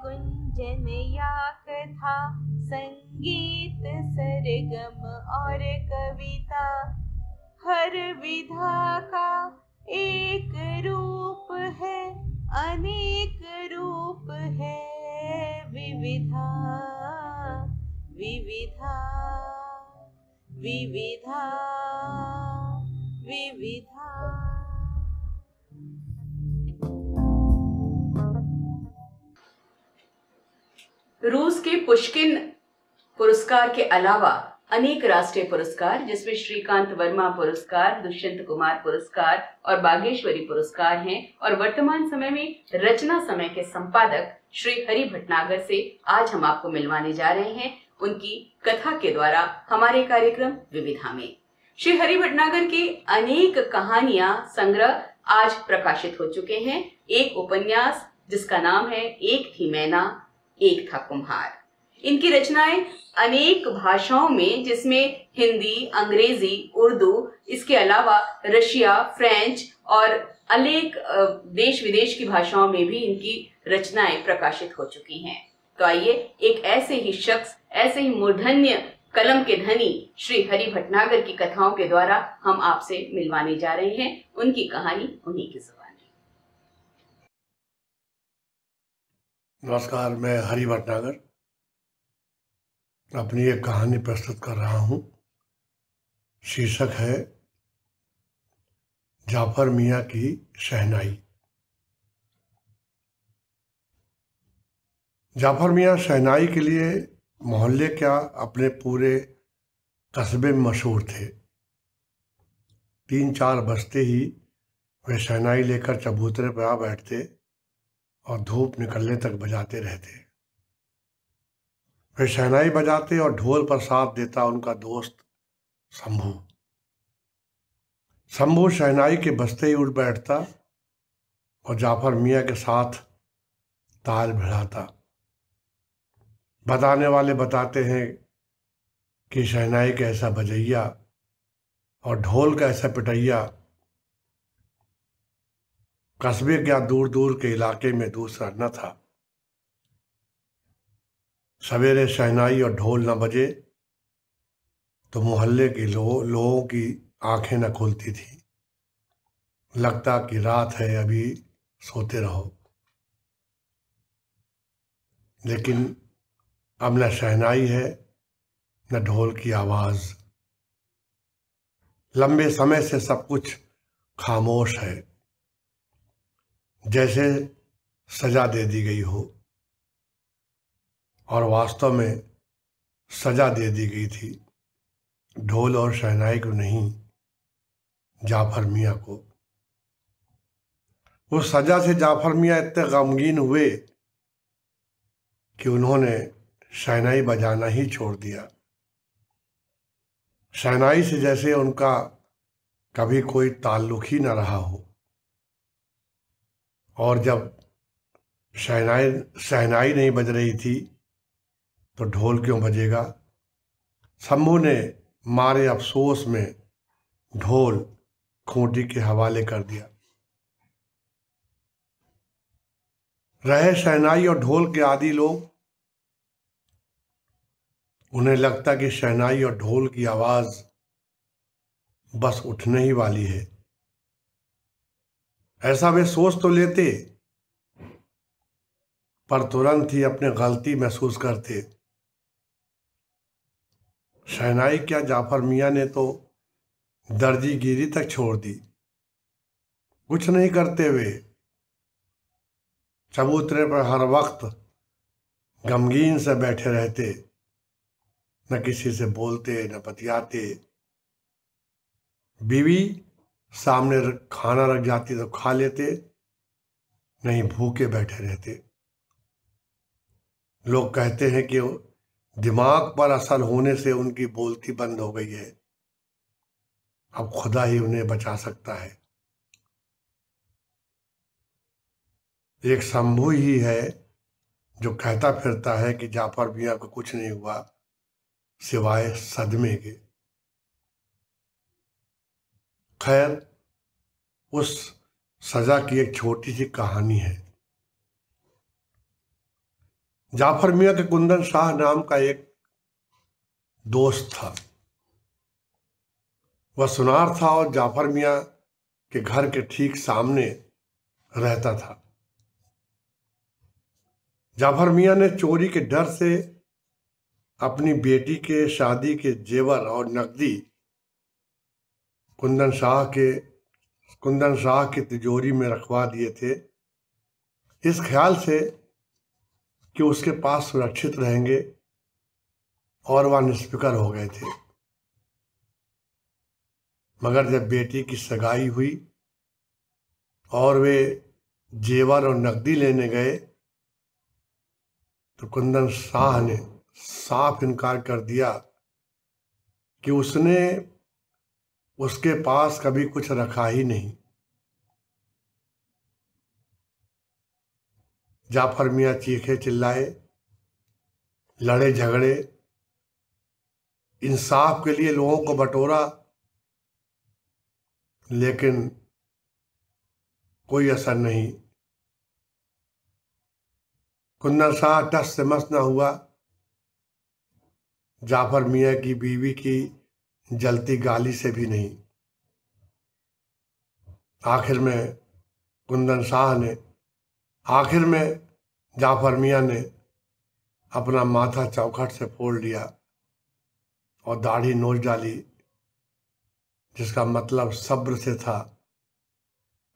गुंजन या कथा, संगीत सरगम और कविता, हर विधा का एक रूप है, अनेक रूप है विविधा विविधा विविधा विविधा। रूस के पुष्किन पुरस्कार के अलावा अनेक राष्ट्रीय पुरस्कार, जिसमें श्रीकांत वर्मा पुरस्कार, दुष्यंत कुमार पुरस्कार और बागेश्वरी पुरस्कार हैं। और वर्तमान समय में रचना समय के संपादक श्री हरि भटनागर से आज हम आपको मिलवाने जा रहे हैं उनकी कथा के द्वारा हमारे कार्यक्रम विविधा में। श्री हरि भटनागर के अनेक कहानियां संग्रह आज प्रकाशित हो चुके हैं। एक उपन्यास जिसका नाम है एक थी मैना, एक था कुम्हार। इनकी रचनाएं अनेक भाषाओं में, जिसमें हिंदी, अंग्रेजी, उर्दू, इसके अलावा रशिया, फ्रेंच और अनेक देश विदेश की भाषाओं में भी इनकी रचनाएं प्रकाशित हो चुकी हैं। तो आइए एक ऐसे ही शख्स, ऐसे ही मूर्धन्य कलम के धनी श्री हरि भटनागर की कथाओं के द्वारा हम आपसे मिलवाने जा रहे हैं उनकी कहानी उन्हीं की जुबानी। नमस्कार, मैं हरि भटनागर अपनी एक कहानी प्रस्तुत कर रहा हूँ। शीर्षक है जाफर मियाँ की शहनाई। जाफर मियाँ शहनाई के लिए मोहल्ले क्या अपने पूरे कस्बे में मशहूर थे। 3-4 बजते ही वे शहनाई लेकर चबूतरे पर आ बैठते और धूप निकलने तक बजाते रहते। वे शहनाई बजाते और ढोल पर साथ देता उनका दोस्त शंभू। शंभू शहनाई के बजते ही उठ बैठता और जाफर मियाँ के साथ ताल भिड़ाता। बताने वाले बताते हैं कि शहनाई का ऐसा बजैया और ढोल का ऐसा पिटैया कस्बे क्या दूर दूर के इलाके में दूसरा न था। सवेरे शहनाई और ढोल न बजे तो मोहल्ले के लोगों की आंखें न खुलती थी। लगता कि रात है, अभी सोते रहो। लेकिन अब न शहनाई है न ढोल की आवाज। लंबे समय से सब कुछ खामोश है, जैसे सजा दे दी गई हो। और वास्तव में सजा दे दी गई थी, ढोल और शहनाई को नहीं, जाफर मियाँ को। उस सजा से जाफर मियाँ इतने गमगीन हुए कि उन्होंने शहनाई बजाना ही छोड़ दिया। शहनाई से जैसे उनका कभी कोई ताल्लुक ही न रहा हो। और जब शहनाई नहीं बज रही थी तो ढोल क्यों बजेगा। शंभू ने मारे अफसोस में ढोल खूंटी के हवाले कर दिया। रहे शहनाई और ढोल के आदी लोग, उन्हें लगता कि शहनाई और ढोल की आवाज बस उठने ही वाली है। ऐसा वे सोच तो लेते, पर तुरंत ही अपनी गलती महसूस करते। शहनाई क्या, जाफर मियाँ ने तो दर्जीगिरी तक छोड़ दी। कुछ नहीं करते वे, चबूतरे पर हर वक्त गमगीन से बैठे रहते, न किसी से बोलते न बतियाते। बीवी सामने खाना रख जाती तो खा लेते, नहीं भूखे बैठे रहते। लोग कहते हैं कि दिमाग पर असर होने से उनकी बोलती बंद हो गई है। अब खुदा ही उन्हें बचा सकता है। एक शंभू ही है जो कहता फिरता है कि जाफर मियाँ को कुछ नहीं हुआ सिवाय सदमे के। खैर, उस सजा की एक छोटी सी कहानी है। जाफर मियाँ के कुंदन शाह नाम का एक दोस्त था। वह सुनार था और जाफर मियाँ के घर के ठीक सामने रहता था। जाफर मियाँ ने चोरी के डर से अपनी बेटी के शादी के जेवर और नकदी कुंदन शाह की तिजोरी में रखवा दिए थे, इस ख्याल से कि उसके पास सुरक्षित रहेंगे, और वह निष्फिक्र हो गए थे। मगर जब बेटी की सगाई हुई और वे जेवर और नकदी लेने गए तो कुंदन शाह ने साफ इनकार कर दिया कि उसने उसके पास कभी कुछ रखा ही नहीं। जाफर मियाँ चीखे चिल्लाए, लड़े झगड़े, इंसाफ के लिए लोगों को बटोरा, लेकिन कोई असर नहीं। कुंदन शाह टस से मस न हुआ। जाफर मियाँ की बीवी की जलती गाली से भी नहीं। आखिर में जाफर मियाँ ने अपना माथा चौखट से फोड़ लिया और दाढ़ी नोच डाली, जिसका मतलब सब्र से था,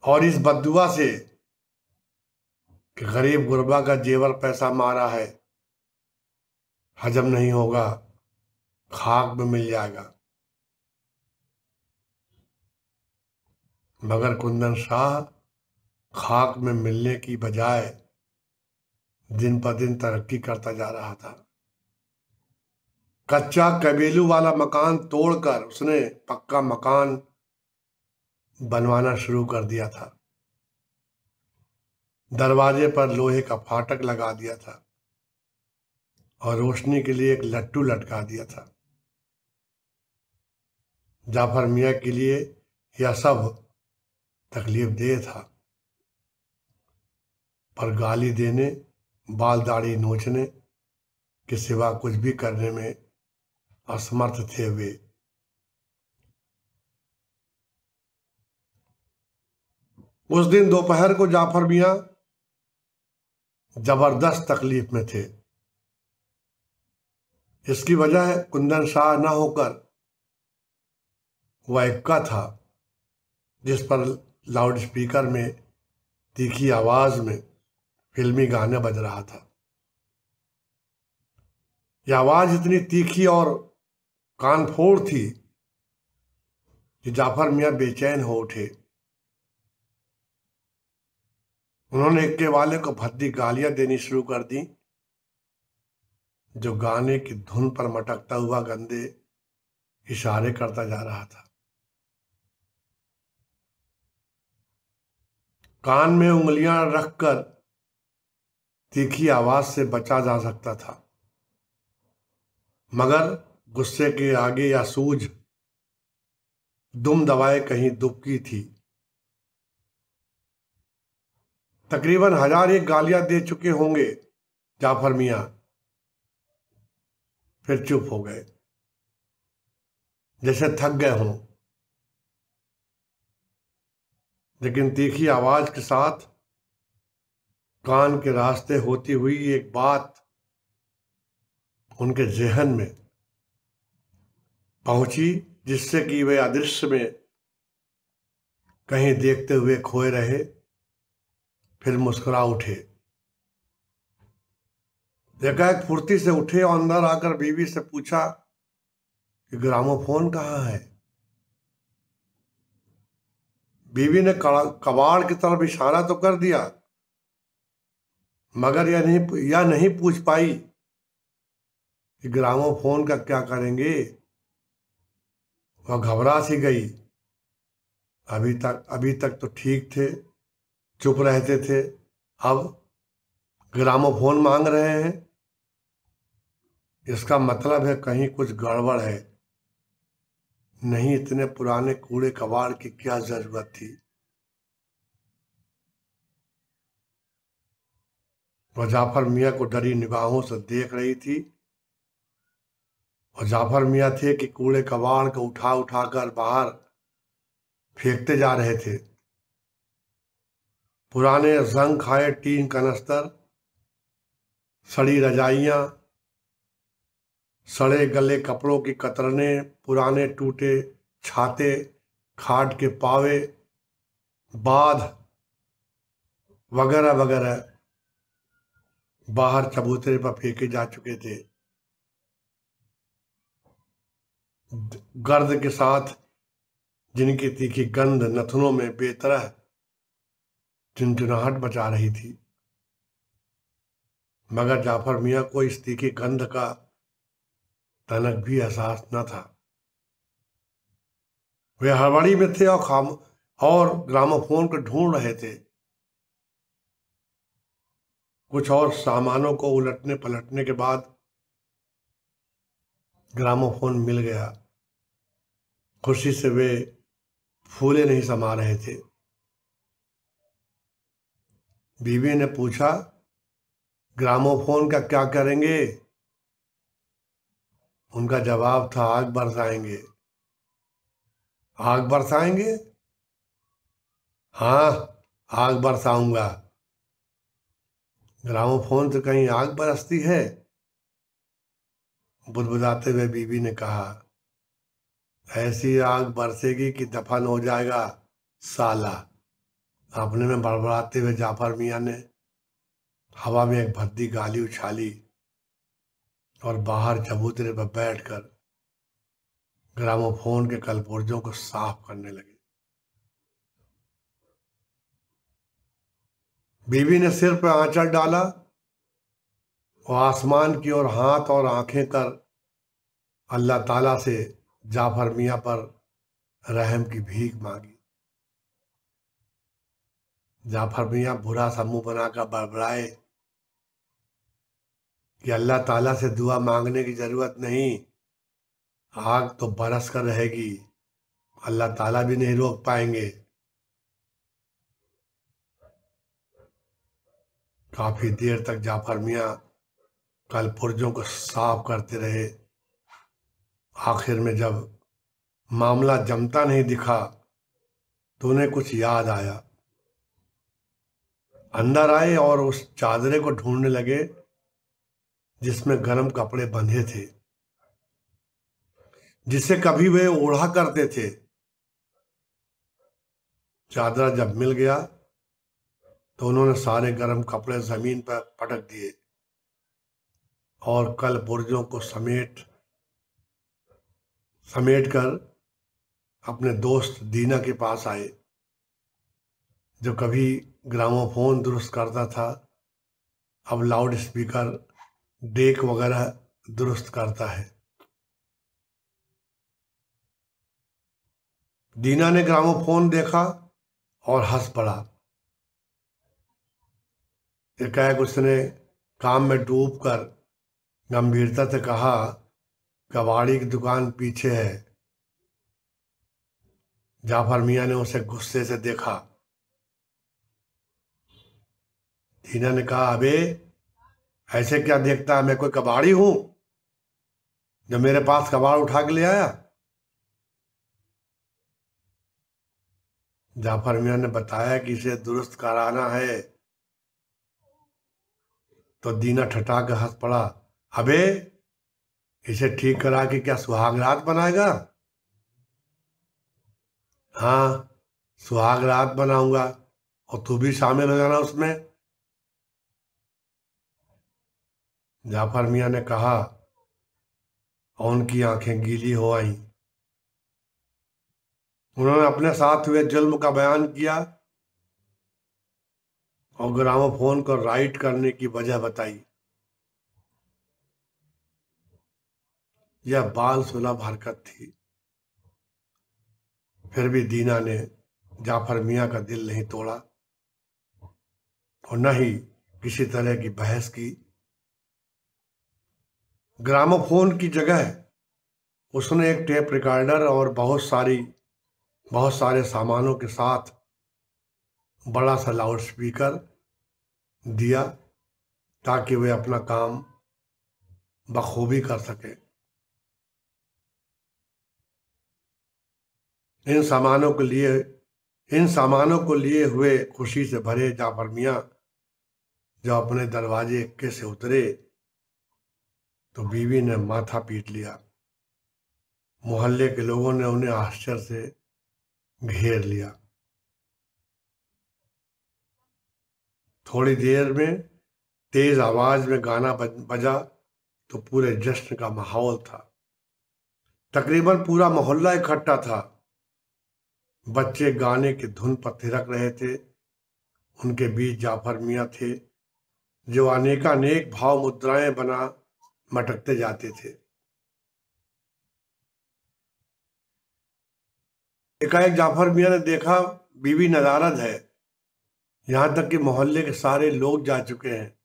और इस बद्दुआ से कि गरीब गुरबा का जेवर पैसा मारा है, हजम नहीं होगा, खाक में मिल जाएगा। मगर कुंदन शाह खाक में मिलने की बजाय दिन पर दिन तरक्की करता जा रहा था। कच्चा कबीलू वाला मकान तोड़कर उसने पक्का मकान बनवाना शुरू कर दिया था। दरवाजे पर लोहे का फाटक लगा दिया था और रोशनी के लिए एक लट्टू लटका दिया था। जाफर मियाँ के लिए यह सब तकलीफ देह था, पर गाली देने, बाल दाढ़ी नोचने के सिवा कुछ भी करने में असमर्थ थे वे। उस दिन दोपहर को जाफर मियाँ जबरदस्त तकलीफ में थे। इसकी वजह कुंदन शाह न होकर वह एक्का था, जिस पर लाउडस्पीकर में तीखी आवाज में फिल्मी गाने बज रहा था। यह आवाज इतनी तीखी और कानफोड़ थी कि जाफर मियाँ बेचैन हो उठे। उन्होंने एक्के वाले को भद्दी गालियां देनी शुरू कर दी, जो गाने की धुन पर मटकता हुआ गंदे इशारे करता जा रहा था। कान में उंगलियां रखकर तीखी आवाज से बचा जा सकता था, मगर गुस्से के आगे या सूझ दुम दबाए कहीं दुबकी थी। तकरीबन 1001 गालियां दे चुके होंगे जाफर मियाँ, फिर चुप हो गए, जैसे थक गए हों। लेकिन तीखी आवाज के साथ कान के रास्ते होती हुई एक बात उनके जहन में पहुंची, जिससे कि वे अदृश्य में कहीं देखते हुए खोए रहे, फिर मुस्कुरा उठे। एकाएक फुर्ती से उठे और अंदर आकर बीवी से पूछा कि ग्रामोफोन कहाँ है। बीवी ने कबाड़ की तरफ इशारा तो कर दिया, मगर यह नहीं पूछ पाई कि ग्रामोफोन का क्या करेंगे। वह घबरा सी गई। अभी तक तो ठीक थे, चुप रहते थे, अब ग्रामोफोन मांग रहे हैं। इसका मतलब है कहीं कुछ गड़बड़ है। नहीं, इतने पुराने कूड़े कबाड़ की क्या जरूरत थी। वह जाफर मियाँ को डरी निगाहों से देख रही थी। और जाफर मियाँ थे कि कूड़े कबाड़ को उठा उठा कर बाहर फेंकते जा रहे थे। पुराने जंग खाए टीन कनस्तर, सड़ी रजाइयाँ, सड़े गले कपड़ों की कतरने, पुराने टूटे छाते, खाट के पावे, बाध वगैरह वगैरह बाहर चबूतरे पर फेंके जा चुके थे। गर्द के साथ जिनकी तीखी गंध नथनों में बेतरह चुनचुनाहट मचा रही थी, मगर जाफर मियाँ को इस तीखी गंध का तनक भी एहसास न था। वे हड़बड़ी में थे और ग्रामोफोन को ढूंढ रहे थे। कुछ और सामानों को उलटने पलटने के बाद ग्रामोफोन मिल गया। खुशी से वे फूले नहीं समा रहे थे। बीवी ने पूछा, ग्रामोफोन का क्या करेंगे? उनका जवाब था, आग बरसाएंगे। आग बरसाएंगे? हाँ, आग बरसाऊंगा। ग्रामोफोन से कहीं आग बरसती है? बुदबुदाते हुए बीवी ने कहा, ऐसी आग बरसेगी कि दफन हो जाएगा साला। अपने में बड़बड़ाते हुए जाफर मियाँ ने हवा में एक भद्दी गाली उछाली और बाहर चबूतरे पर बैठकर ग्रामोफोन के कलपुर्जों को साफ करने लगे। बीवी ने सिर पर आंचल डाला और आसमान की ओर हाथ और आंखें कर अल्लाह ताला से जाफर मियाँ पर रहम की भीख मांगी। जाफर मियाँ बुरा सा मुंह बनाकर बड़बड़ाए कि अल्लाह ताला से दुआ मांगने की जरूरत नहीं, आग तो बरस कर रहेगी, अल्लाह ताला भी नहीं रोक पाएंगे। काफी देर तक जाफर मियाँ कलपुर्जों को साफ करते रहे। आखिर में जब मामला जमता नहीं दिखा तो उन्हें कुछ याद आया। अंदर आए और उस चादरे को ढूंढने लगे जिसमें गर्म कपड़े बंधे थे, जिसे कभी वे ओढ़ा करते थे। चादरा जब मिल गया तो उन्होंने सारे गर्म कपड़े जमीन पर पटक दिए और कलपुर्जों को समेट कर अपने दोस्त दीना के पास आए, जो कभी ग्रामोफोन दुरुस्त करता था, अब लाउड स्पीकर, डेक वगैरह दुरुस्त करता है। दीना ने ग्रामोफोन देखा और हंस पड़ा। एकाएक उसने काम में डूबकर गंभीरता से कहा, कबाड़ी की दुकान पीछे है। जाफर मियाँ ने उसे गुस्से से देखा। दीना ने कहा, अबे ऐसे क्या देखता है, मैं कोई कबाड़ी हूं जो मेरे पास कबाड़ उठा के ले आया? जाफर मियाँ ने बताया कि इसे दुरुस्त कराना है तो दीना ठठा कर हंस पड़ा, अबे इसे ठीक करा के क्या सुहाग रात बनाएगा? हाँ, सुहाग रात बनाऊंगा और तू भी शामिल हो जाना उसमें। जाफर मियाँ ने कहा और उनकी आंखें गीली हो आईं। उन्होंने अपने साथ हुए जुल्म का बयान किया और ग्रामोफोन को राइट करने की वजह बताई। यह बाल सुलभ हरकत थी, फिर भी दीना ने जाफर मियाँ का दिल नहीं तोड़ा और न ही किसी तरह की बहस की। ग्रामोफोन की जगह उसने एक टेप रिकॉर्डर और बहुत सारे सामानों के साथ बड़ा सा लाउड स्पीकर दिया ताकि वे अपना काम बखूबी कर सके। इन सामानों को लिए हुए खुशी से भरे जाफर मियाँ जब अपने दरवाजे इक्के से उतरे तो बीवी ने माथा पीट लिया। मोहल्ले के लोगों ने उन्हें आश्चर्य से घेर लिया। थोड़ी देर में तेज आवाज में गाना बजा तो पूरे जश्न का माहौल था। तकरीबन पूरा मोहल्ला इकट्ठा था। बच्चे गाने की धुन पर थिरक रहे थे। उनके बीच जाफर मियाँ थे जो अनेकानेक भाव मुद्राएं बना मटकते जाते थे। एकाएक जाफर मियाँ ने देखा बीवी नदारद है। यहां तक कि मोहल्ले के सारे लोग जा चुके हैं,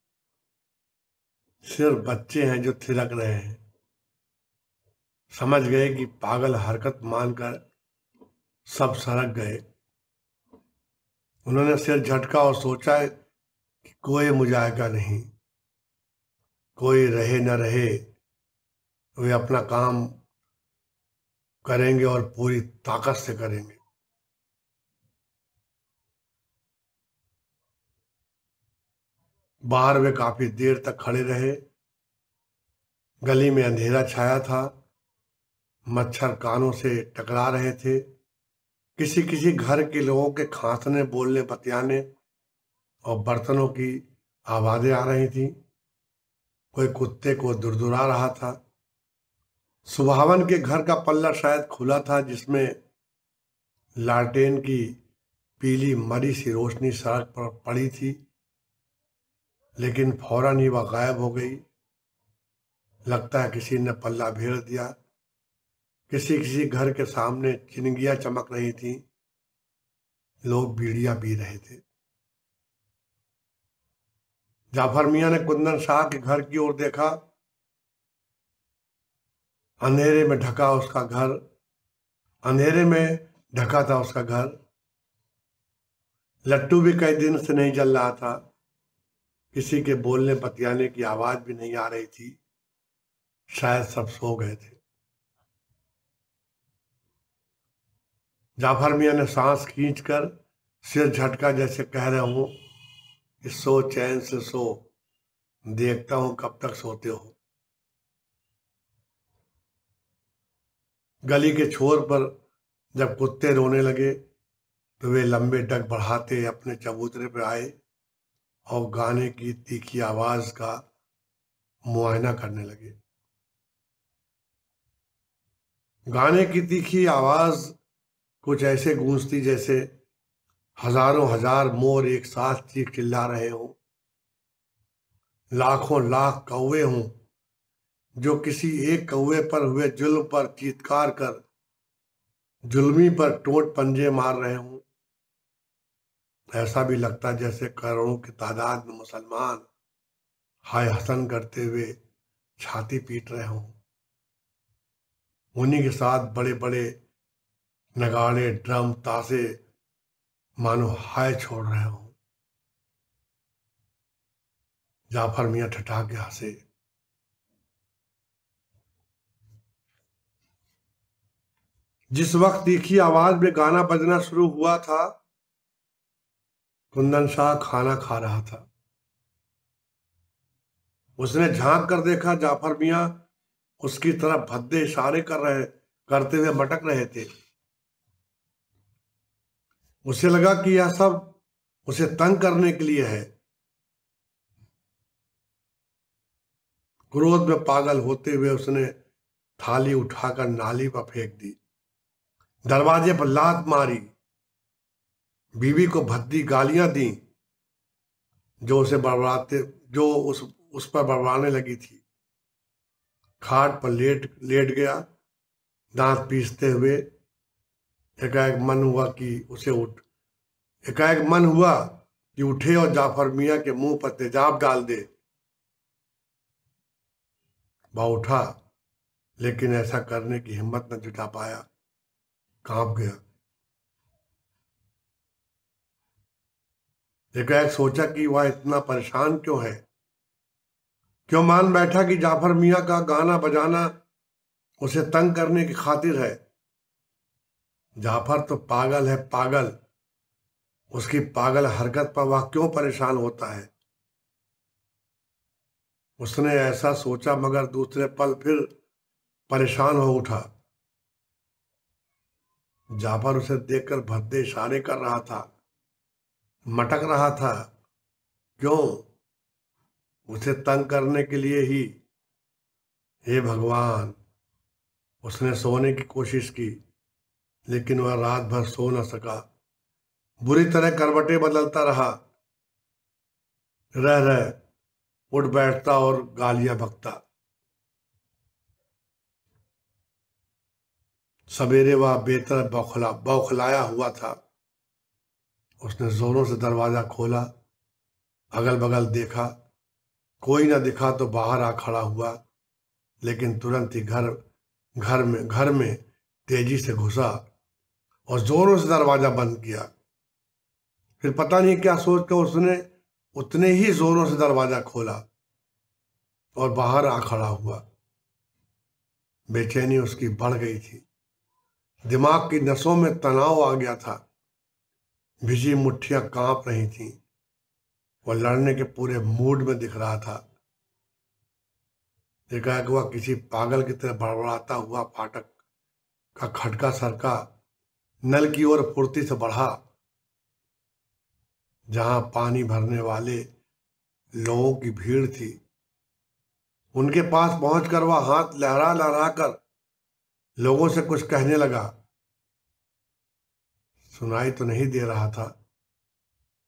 सिर्फ बच्चे हैं जो थिरक रहे हैं। समझ गए कि पागल हरकत मानकर सब सरक गए। उन्होंने सिर झटका और सोचा कि कोई मुजायका नहीं, कोई रहे न रहे, वे अपना काम करेंगे और पूरी ताकत से करेंगे। बाहर वे काफी देर तक खड़े रहे। गली में अंधेरा छाया था। मच्छर कानों से टकरा रहे थे। किसी किसी घर के लोगों के खांसने, बोलने, बतियाने और बर्तनों की आवाजें आ रही थी। कोई कुत्ते को दुरदुरा रहा था। सुभावन के घर का पल्ला शायद खुला था, जिसमें लालटेन की पीली मरी सी रोशनी सड़क पर पड़ी थी, लेकिन फौरन ही वह गायब हो गई। लगता है किसी ने पल्ला भेड़ दिया। किसी किसी घर के सामने चिनगियां चमक रही थी। लोग बीड़ियां पी रहे थे। जाफर मियाँ ने कुंदन शाह के घर की ओर देखा। अंधेरे में ढका था उसका घर। लट्टू भी कई दिन से नहीं जल रहा था। किसी के बोलने बतियाने की आवाज भी नहीं आ रही थी। शायद सब सो गए थे। जाफर मियाँ ने सांस खींचकर सिर झटका, जैसे कह रहे हूं कि सो, चैन से सो, देखता हूं कब तक सोते हो। गली के छोर पर जब कुत्ते रोने लगे तो वे लंबे डग बढ़ाते अपने चबूतरे पर आए और गाने की तीखी आवाज का मुआयना करने लगे। गाने की तीखी आवाज कुछ ऐसे गूंजती जैसे हजारों हजार मोर एक साथ चीख चिल्ला रहे हों। लाखों लाख कौवे हों जो किसी एक कौवे पर हुए जुल्म पर चीत्कार कर जुल्मी पर टोंट पंजे मार रहे हों। ऐसा भी लगता जैसे करोड़ों की तादाद में मुसलमान हाय हसन करते हुए छाती पीट रहे हों। उन्हीं के साथ बड़े बड़े नगाड़े, ड्रम, ताशे मानो हाय छोड़ रहे हों। जाफर मियाँ ठठा के हंसे। जिस वक्त तीखी आवाज में गाना बजना शुरू हुआ था, कुंदन शाह खाना खा रहा था। उसने झांक कर देखा, जाफर मियाँ उसकी तरफ भद्दे इशारे करते हुए मटक रहे थे। उसे लगा कि यह सब उसे तंग करने के लिए है। क्रोध में पागल होते हुए उसने थाली उठाकर नाली पर फेंक दी, दरवाजे पर लात मारी, बीवी को भद्दी गालियां दी जो उस पर बड़बड़ाने लगी थी। खाट पर लेट गया, दांत पीसते हुए। एकाएक मन हुआ कि उठे और जाफर मियाँ के मुंह पर तेजाब डाल दे। वह उठा, लेकिन ऐसा करने की हिम्मत न जुटा पाया, कांप गया। एकाएक सोचा कि वह इतना परेशान क्यों है। क्यों मान बैठा कि जाफर मियाँ का गाना बजाना उसे तंग करने की खातिर है। जाफर तो पागल है, पागल। उसकी पागल हरकत पर वह क्यों परेशान होता है। उसने ऐसा सोचा, मगर दूसरे पल फिर परेशान हो उठा। जाफर उसे देखकर भद्दे इशारे कर रहा था, मटक रहा था। क्यों? उसे तंग करने के लिए ही। हे भगवान! उसने सोने की कोशिश की, लेकिन वह रात भर सो न सका। बुरी तरह करवटें बदलता रहा, रह रह उठ बैठता और गालियां बकता। सवेरे वह बेहतर बौखलाया हुआ था। उसने जोरों से दरवाजा खोला, अगल बगल देखा, कोई न दिखा तो बाहर आ खड़ा हुआ। लेकिन तुरंत ही घर में तेजी से घुसा और जोरों से दरवाजा बंद किया। फिर पता नहीं क्या सोचकर उसने उतने ही जोरों से दरवाजा खोला और बाहर आ खड़ा हुआ। बेचैनी उसकी बढ़ गई थी, दिमाग की नसों में तनाव आ गया था, भिजी मुट्ठियां कांप रही थीं। वह लड़ने के पूरे मूड में दिख रहा था। देखा कि वह किसी पागल की तरह बड़बड़ाता हुआ फाटक का खटका सरका, नल की ओर फुर्ती से बढ़ा। जहां पानी भरने वाले लोगों की भीड़ थी, उनके पास पहुंचकर वह हाथ लहरा लहरा कर लोगों से कुछ कहने लगा। सुनाई तो नहीं दे रहा था,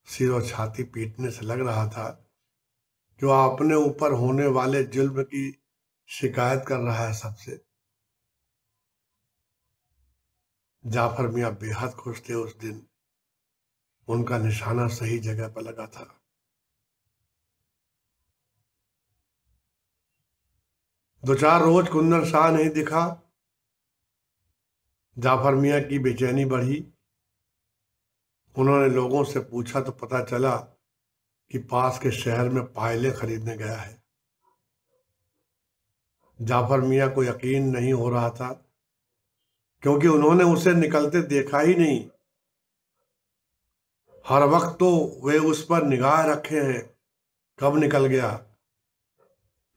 सिर और छाती पीटने से लग रहा था कि वह अपने ऊपर होने वाले जुल्म की शिकायत कर रहा है सबसे। जाफर मियाँ बेहद खुश थे उस दिन। उनका निशाना सही जगह पर लगा था। दो चार रोज कुंदन शाह नहीं दिखा। जाफर मियाँ की बेचैनी बढ़ी। उन्होंने लोगों से पूछा तो पता चला कि पास के शहर में पायलें खरीदने गया है। जाफर मियाँ को यकीन नहीं हो रहा था, क्योंकि उन्होंने उसे निकलते देखा ही नहीं। हर वक्त तो वे उस पर निगाह रखे हैं, कब निकल गया।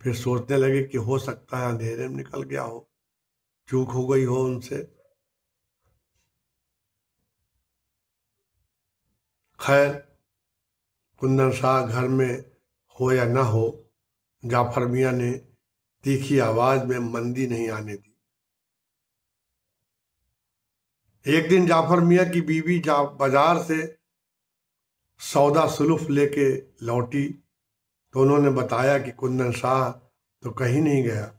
फिर सोचने लगे कि हो सकता है अंधेरे में निकल गया हो, चूक हो गई हो उनसे। खैर, कुंदन शाह घर में हो या न हो, जाफर मियाँ ने तीखी आवाज में मंदी नहीं आने दी। एक दिन जाफर मियाँ की बीवी बाजार से सौदा सुलूफ लेके लौटी तो उन्होंने बताया कि कुंदन शाह तो कहीं नहीं गया।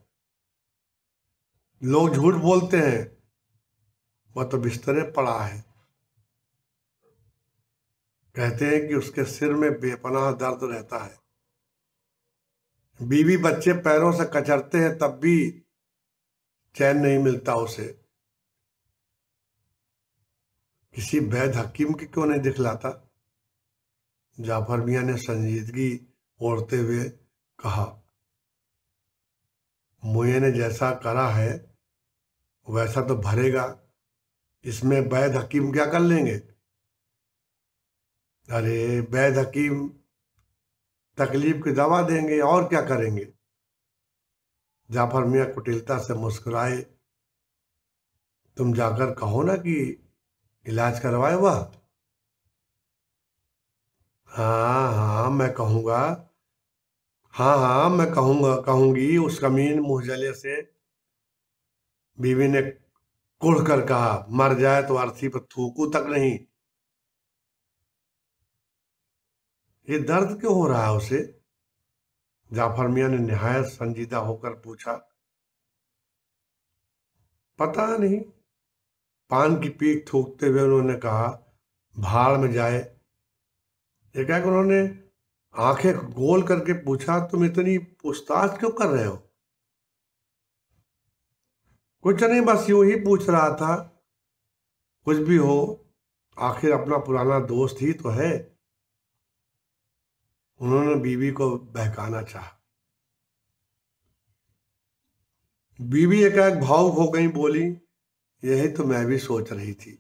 लोग झूठ बोलते हैं, वह तो बिस्तरे पड़ा है। कहते हैं कि उसके सिर में बेपनाह दर्द रहता है। बीवी बच्चे पैरों से कचरते हैं, तब भी चैन नहीं मिलता उसे। किसी वैद्य हकीम की क्यों नहीं दिखलाता? जाफर मियाँ ने संजीदगी ओढ़ते हुए कहा, मुझे ने जैसा करा है वैसा तो भरेगा, इसमें वैद्य हकीम क्या कर लेंगे? अरे वैद्य हकीम तकलीफ की दवा देंगे और क्या करेंगे। जाफर मियाँ कुटिलता से मुस्कुराए। तुम जाकर कहो ना कि इलाज करवाए वह। हाँ हाँ मैं कहूँगा, हाँ हाँ मैं कहूँगी। उस कमीन मुंहजले से बीवी ने कुढ़ कर कहा, मर जाए तो अर्थी पर थूकू तक नहीं। ये दर्द क्यों हो रहा है उसे? जाफर मियाँ ने निहायत संजीदा होकर पूछा। पता नहीं। पान की पीक थूकते हुए उन्होंने कहा, भाड़ में जाए। एकाएक उन्होंने आंखें गोल करके पूछा, तुम इतनी पूछताछ क्यों कर रहे हो? कुछ नहीं, बस यूं ही पूछ रहा था। कुछ भी हो, आखिर अपना पुराना दोस्त ही तो है। उन्होंने बीवी को बहकाना चाहा। बीवी एकाएक भावुक हो गई, बोली, यही तो मैं भी सोच रही थी।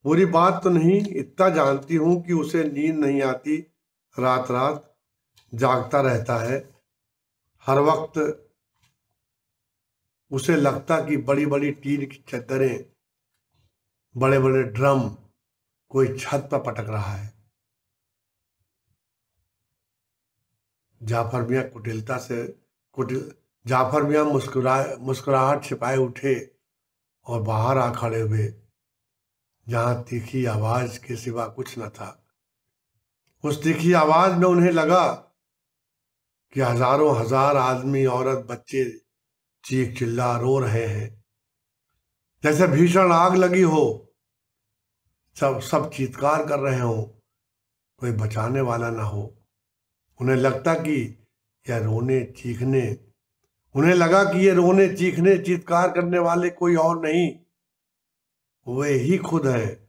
पूरी बात तो नहीं, इतना जानती हूं कि उसे नींद नहीं आती, रात रात जागता रहता है। हर वक्त उसे लगता कि बड़ी बड़ी टीन की चद्दरें, बड़े बड़े ड्रम कोई छत पर पटक रहा है। जाफर मियाँ जाफर मियाँ मुस्कुराहट छिपाए उठे और बाहर आ खड़े हुए, जहां तीखी आवाज के सिवा कुछ न था। उस तीखी आवाज में उन्हें लगा कि हजारों हजार आदमी, औरत, बच्चे चीख चिल्ला रो रहे हैं, जैसे भीषण आग लगी हो। सब चीत्कार कर रहे हो, कोई बचाने वाला ना हो। उन्हें लगता कि यह रोने चीखने उन्हें लगा कि ये रोने चीखने चीत्कार करने वाले कोई और नहीं, वे ही खुद हैं।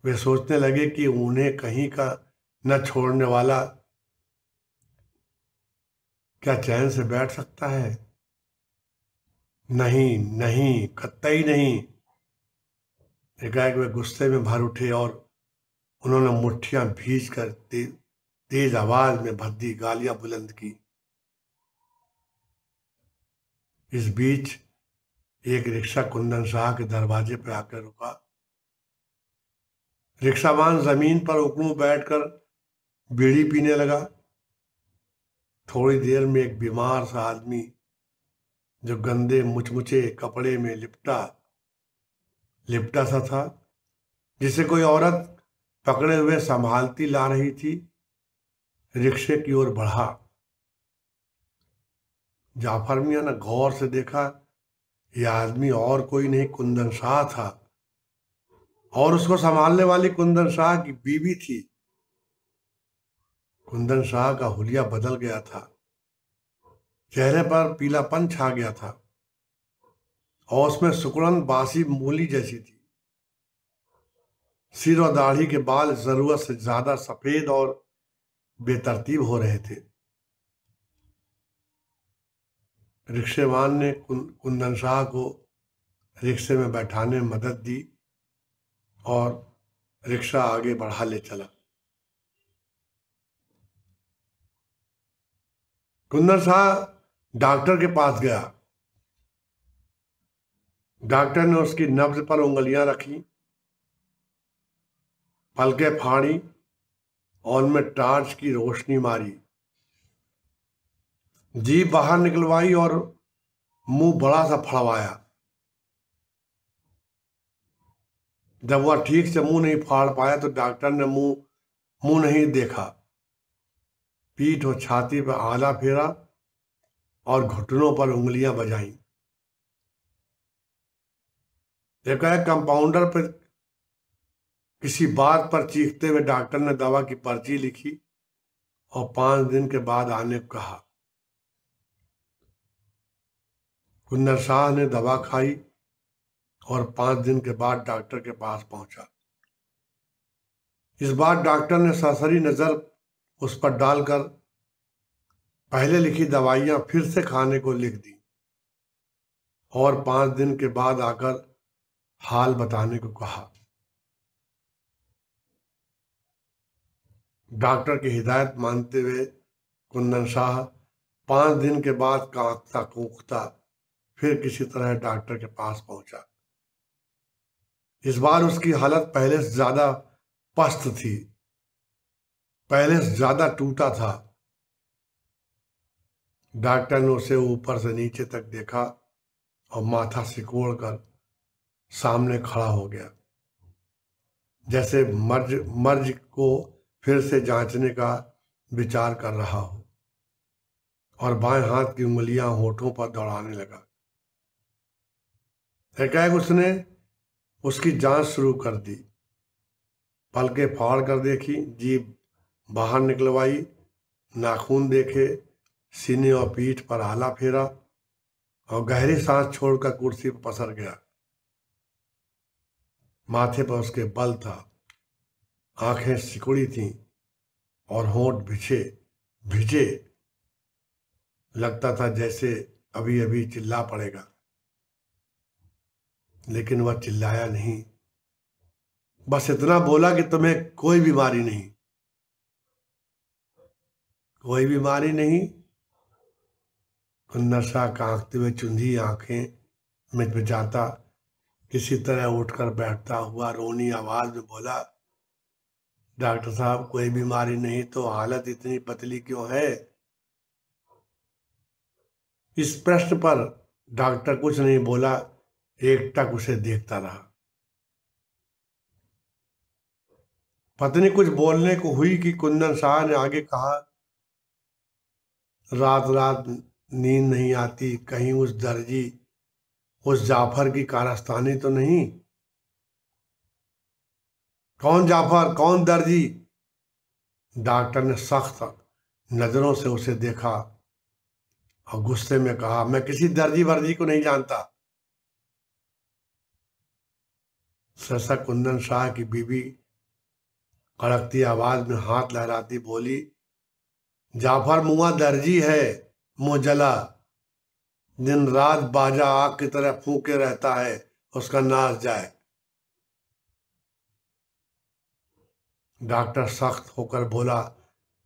वे सोचने लगे कि उन्हें कहीं का न छोड़ने वाला क्या चैन से बैठ सकता है? नहीं नहीं, कतई नहीं। एकाएक वे गुस्से में भर उठे और उन्होंने मुट्ठियां भींच कर तेज आवाज में भद्दी गालियां बुलंद की। इस बीच एक रिक्शा कुंदन शाह के दरवाजे पर आकर रुका। रिक्शावान जमीन पर उकड़ू बैठकर बीड़ी पीने लगा। थोड़ी देर में एक बीमार सा आदमी, जो गंदे मुचमुचे कपड़े में लिपटा सा था, जिसे कोई औरत पकड़े हुए संभालती ला रही थी, रिक्शे की ओर बढ़ा। जाफर मियाँ ने गौर से देखा, यह आदमी और कोई नहीं, कुंदन शाह था, और उसको संभालने वाली कुंदन शाह की बीवी थी। कुंदन शाह का हुलिया बदल गया था, चेहरे पर पीलापन छा गया था और उसमें सुकुड़न बासी मूली जैसी थी। सिर और दाढ़ी के बाल जरूरत से ज्यादा सफेद और बेतरतीब हो रहे थे। रिक्शेवान ने कुंदन शाह को रिक्शे में बैठाने में मदद दी और रिक्शा आगे बढ़ा ले चला। कुंदन शाह डॉक्टर के पास गया। डॉक्टर ने उसकी नब्ज पर उंगलियां रखी, पलकें फाड़ी और उनमें टार्च की रोशनी मारी, जीभ बाहर निकलवाई और मुंह बड़ा सा फड़वाया। जब वह ठीक से मुंह नहीं फाड़ पाया तो डॉक्टर ने मुंह नहीं देखा, पीठ और छाती पर आला फेरा और घुटनों पर उंगलियां बजाई। एकाएक कंपाउंडर पर किसी बात पर चीखते हुए डॉक्टर ने दवा की पर्ची लिखी और 5 दिन के बाद आने को कहा। कुंदन शाह ने दवा खाई और 5 दिन के बाद डॉक्टर के पास पहुंचा। इस बार डॉक्टर ने सरसरी नजर उस पर डालकर पहले लिखी दवाइयां फिर से खाने को लिख दी और 5 दिन के बाद आकर हाल बताने को कहा। डॉक्टर की हिदायत मानते हुए कुंदन शाह 5 दिन के बाद कांपता कूकता फिर किसी तरह डॉक्टर के पास पहुंचा। इस बार उसकी हालत पहले से ज्यादा पस्त थी, पहले से ज्यादा टूटा था। डॉक्टर ने उसे ऊपर से नीचे तक देखा और माथा सिकोड़कर सामने खड़ा हो गया, जैसे मर्ज को फिर से जांचने का विचार कर रहा हो, और बाएं हाथ की उंगलियां होठों पर दौड़ाने लगा। एकाएक उसने उसकी जांच शुरू कर दी। पलकें फाड़ कर देखी, जीभ बाहर निकलवाई, नाखून देखे, सीने और पीठ पर आला फेरा और गहरी सांस छोड़कर कुर्सी पर पसर गया। माथे पर उसके बल था, आंखें सिकुड़ी थीं और होंठ भिजे। लगता था जैसे अभी अभी चिल्ला पड़ेगा, लेकिन वह चिल्लाया नहीं। बस इतना बोला कि तुम्हें कोई बीमारी नहीं, कोई बीमारी नहीं। कुंदन शाह कांपते हुए चुंधी आंखें मिचमिचाता किसी तरह उठकर बैठता हुआ रोनी आवाज में बोला, डॉक्टर साहब कोई बीमारी नहीं तो हालत इतनी पतली क्यों है? इस प्रश्न पर डॉक्टर कुछ नहीं बोला, एकटक उसे देखता रहा। पत्नी कुछ बोलने को हुई कि कुंदन शाह ने आगे कहा, रात रात नींद नहीं आती, कहीं उस दर्जी उस जाफर की कारस्तानी तो नहीं? कौन जाफर, कौन दर्जी? डॉक्टर ने सख्त नजरों से उसे देखा और गुस्से में कहा, मैं किसी दर्जी वर्जी को नहीं जानता। सहसा कुंदन शाह की बीवी कड़कती आवाज में हाथ लहराती बोली, जाफर मुआ दर्जी है, मुंह जला, दिन रात बाजा आग की तरह फूके रहता है, उसका नाश जाए। डॉक्टर सख्त होकर बोला,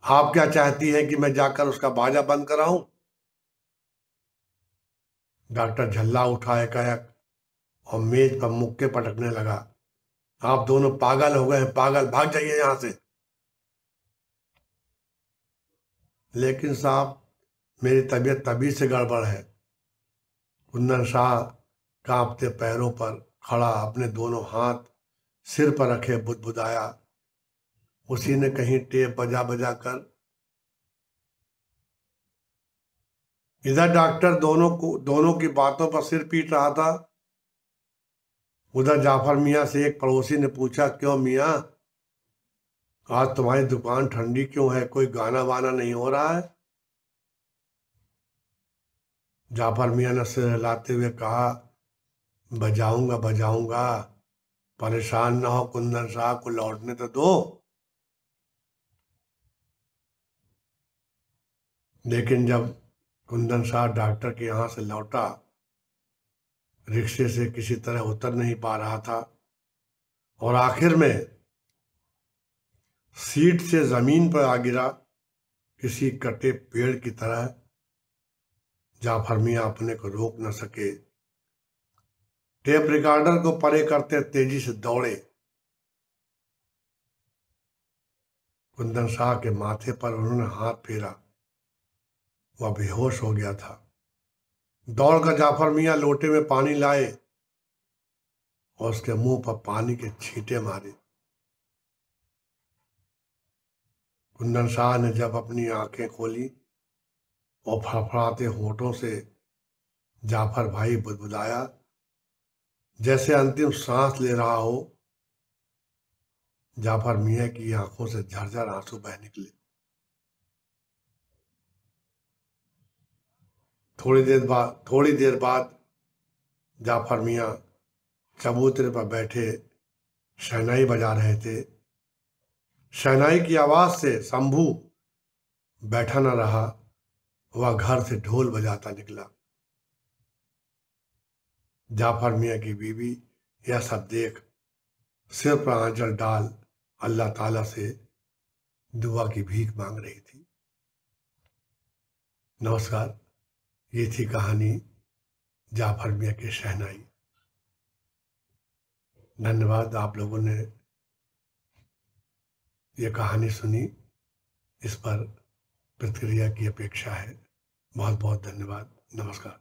आप क्या चाहती हैं कि मैं जाकर उसका बाजा बंद कराऊं? डॉक्टर झल्ला उठा एकाएक और मेज पर मुक्के पटकने लगा। आप दोनों पागल हो गए हैं, पागल, भाग जाइए यहां से। लेकिन साहब मेरी तबीयत तभी से गड़बड़ है। कुंदन शाह कांपते पैरों पर खड़ा अपने दोनों हाथ सिर पर रखे बुदबुदाया। उसी ने कहीं टेप बजा बजा कर। इधर डॉक्टर दोनों की बातों पर सिर पीट रहा था। उधर जाफर मियाँ से एक पड़ोसी ने पूछा, क्यों मियाँ, आज तुम्हारी दुकान ठंडी क्यों है? कोई गाना वाना नहीं हो रहा है? जाफर मियाँ ने सिर हिलाते हुए कहा, बजाऊंगा बजाऊंगा, परेशान ना हो, कुंदन शाह को लौटने तो दो। लेकिन जब कुंदन शाह डॉक्टर के यहां से लौटा, रिक्शे से किसी तरह उतर नहीं पा रहा था और आखिर में सीट से जमीन पर आ गिरा, किसी कटे पेड़ की तरह। जाफर मियाँ अपने को रोक न सके, टेप रिकॉर्डर को परे करते तेजी से दौड़े। कुंदन शाह के माथे पर उन्होंने हाथ फेरा, वह बेहोश हो गया था। दौड़कर जाफर मियाँ लोटे में पानी लाए और उसके मुंह पर पानी के छींटे मारे। कुंदन शाह ने जब अपनी आंखें खोली और फड़फड़ाते होठों से जाफर भाई बुदबुदाया, जैसे अंतिम सांस ले रहा हो। जाफर मियाँ की आंखों से झरझर आंसू बह निकले। थोड़ी देर बाद जाफर मियाँ चबूतरे पर बैठे शहनाई बजा रहे थे। शहनाई की आवाज से शंभू बैठा न रहा, वह घर से ढोल बजाता निकला। जाफर मियाँ की बीवी यह सब देख सिर पर आंचल डाल अल्लाह ताला से दुआ की भीख मांग रही थी। नमस्कार, ये थी कहानी जाफर मियाँ की शहनाई। धन्यवाद, आप लोगों ने ये कहानी सुनी, इस पर प्रतिक्रिया की अपेक्षा है। बहुत बहुत धन्यवाद। नमस्कार।